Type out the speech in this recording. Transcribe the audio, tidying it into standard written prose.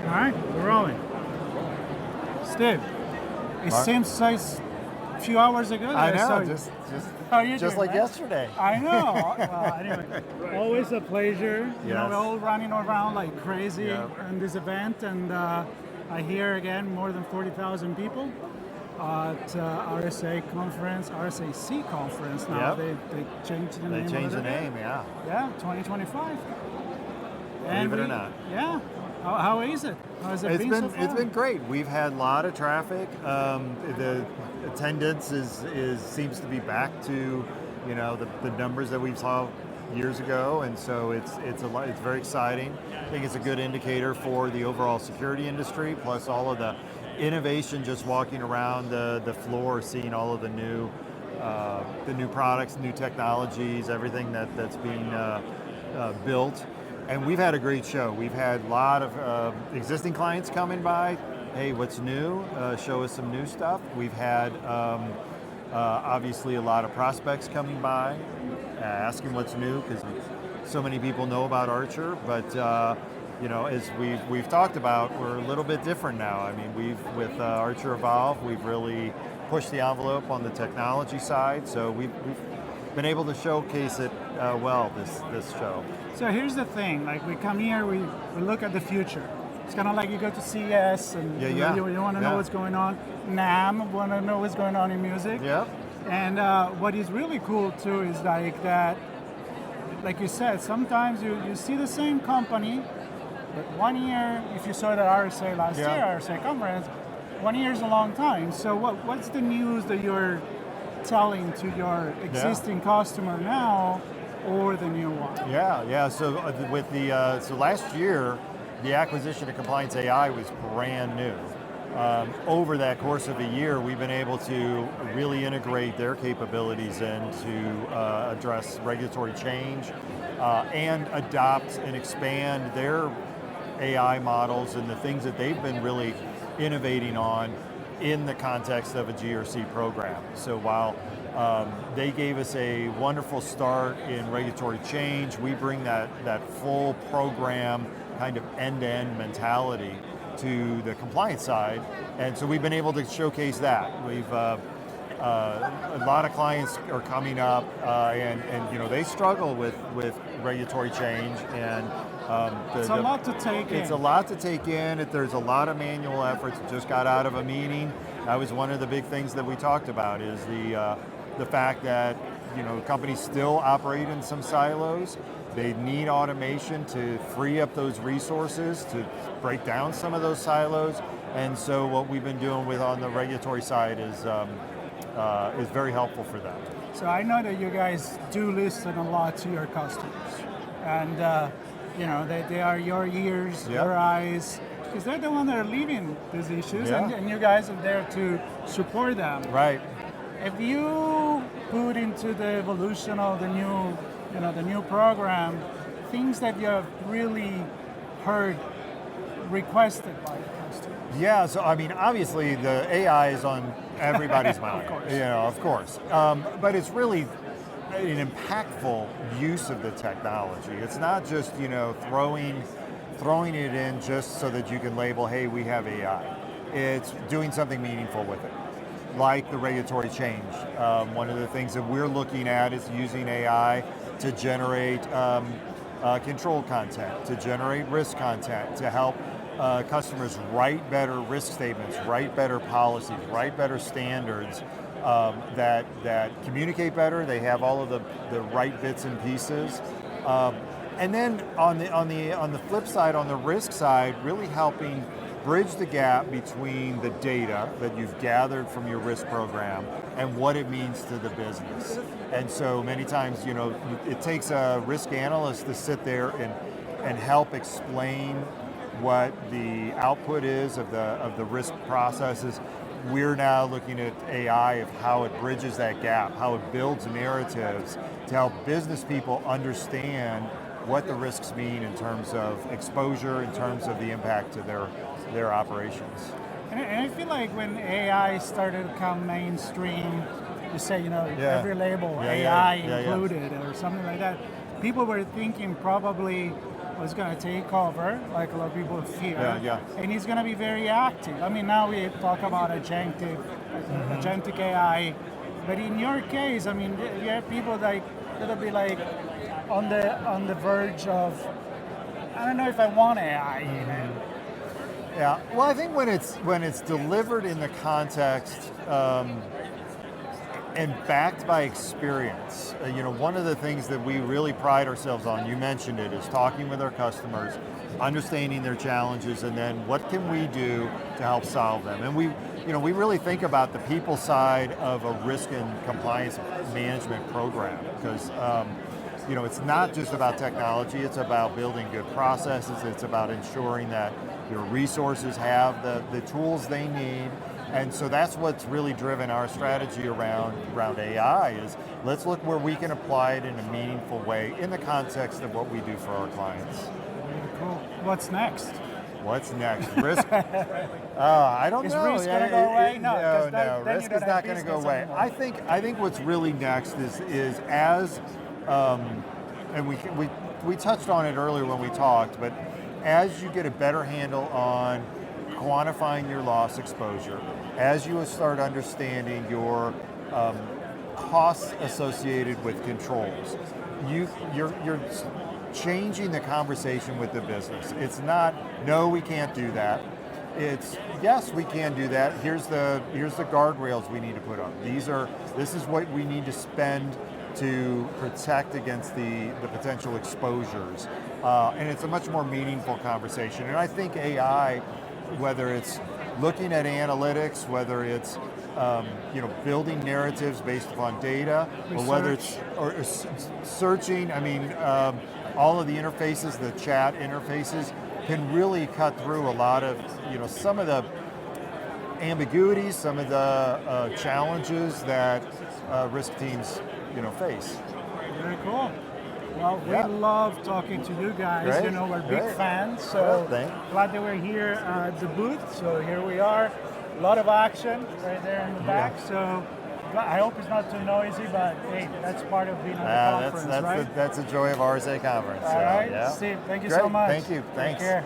All right, we're rolling. Steve, it Mark? seems like a few hours ago that I know, saw you. just How are you just doing, like man? yesterday. I know. Well, anyway, always a pleasure. You know, Yes. we're all running around like crazy Yeah. in this event, and I hear again more than 40,000 people at RSA conference, RSAC conference now. Yep. They changed the name. They changed over the there. name, yeah. Yeah, 2025. Believe it or not. Yeah. How is it? How has it been so far? It's been great. We've had a lot of traffic. The attendance is seems to be back to the numbers that we saw years ago, and so it's a lot. It's very exciting. I think it's a good indicator for the overall security industry. Plus all of the innovation, just walking around the floor, seeing all of the new products, new technologies, everything that's being built. And we've had a great show. We've had a lot of existing clients coming by. Hey, what's new? Show us some new stuff. We've had obviously a lot of prospects coming by, asking what's new, because so many people know about Archer. But as we've talked about, we're a little bit different now. I mean, with Archer Evolve, we've really pushed the envelope on the technology side. So we've been able to showcase it well this show. So here's the thing, like we come here, we look at the future. It's kind of like you go to CES and you want to know what's going on. NAMM, want to know what's going on in music. Yeah. And what is really cool too is like that, like you said, sometimes you see the same company, but 1 year, if you saw it at RSA last year, RSA conference, 1 year is a long time. So what's the news that you're telling to your existing customer now, or the new one? Yeah. So with the so last year, the acquisition of Compliance.ai was brand new. Over that course of a year, we've been able to really integrate their capabilities in to address regulatory change and adopt and expand their AI models and the things that they've been really innovating on in the context of a GRC program. So while they gave us a wonderful start in regulatory change, we bring that full program kind of end-to-end mentality to the compliance side, and so we've been able to showcase that. We've a lot of clients are coming up, and they struggle with regulatory change, and it's a lot to take in. It's a lot to take in. There's a lot of manual efforts. Just got out of a meeting. That was one of the big things that we talked about, is the fact that companies still operate in some silos. They need automation to free up those resources to break down some of those silos. And so what we've been doing on the regulatory side is very helpful for them. So I know that you guys do listen a lot to your customers, and they are your ears, your eyes, because they're the ones that are living these issues, and you guys are there to support them. Right. If you put into the evolution of the new program, things that you have really heard requested by the customers. Yeah, so I mean, obviously the AI is on everybody's mind. Of course. But it's really an impactful use of the technology. It's not just throwing it in just so that you can label, hey, we have AI. It's doing something meaningful with it, like the regulatory change. One of the things that we're looking at is using AI to generate control content, to generate risk content, to help customers write better risk statements, write better policies, write better standards that communicate better. They have all of the right bits and pieces. And then on the flip side, on the risk side, really helping bridge the gap between the data that you've gathered from your risk program and what it means to the business. And so many times, it takes a risk analyst to sit there and help explain what the output is of the risk processes. We're now looking at AI of how it bridges that gap, how it builds narratives to help business people understand what the risks mean in terms of exposure, in terms of the impact to their operations. And I feel like when AI started to come mainstream, you say, every label, AI included, or something like that, people were thinking probably was going to take over, like a lot of people fear, Yeah. and he's going to be very active. I mean, now we talk about agentic AI, but in your case, I mean, you have people that'll be like on the verge of, I don't know if I want AI even. Yeah. Well, I think when it's delivered in the context and backed by experience, one of the things that we really pride ourselves on, you mentioned it, is talking with our customers, understanding their challenges, and then what can we do to help solve them. And we really think about the people side of a risk and compliance management program, because it's not just about technology, it's about building good processes, it's about ensuring that your resources have the tools they need. And so that's what's really driven our strategy around AI, is let's look where we can apply it in a meaningful way in the context of what we do for our clients. Really cool. What's next? What's next? Risk? I don't know. Is risk going to go away? No. Risk is not going to go away. Anymore. I think what's really next is as, and we touched on it earlier when we talked, but as you get a better handle on quantifying your loss exposure, as you start understanding your costs associated with controls, you're changing the conversation with the business. It's not, no, we can't do that. It's, yes, we can do that. Here's the guardrails we need to put up. This is what we need to spend to protect against the potential exposures. And it's a much more meaningful conversation. And I think AI, whether it's looking at analytics, whether it's building narratives based upon data, or whether it's searching, all of the interfaces, the chat interfaces, can really cut through a lot of, some of the ambiguities, some of the challenges that risk teams, face. Very cool. Well, we love talking to you guys. Great. We're big fans, so glad that we're here at the booth. So here we are. A lot of action right there in the back. So I hope it's not too noisy, but hey, that's part of being at the conference, right? That's the joy of RSA conference. All right, Steve, thank you so much. Thank you. Thanks. Take care.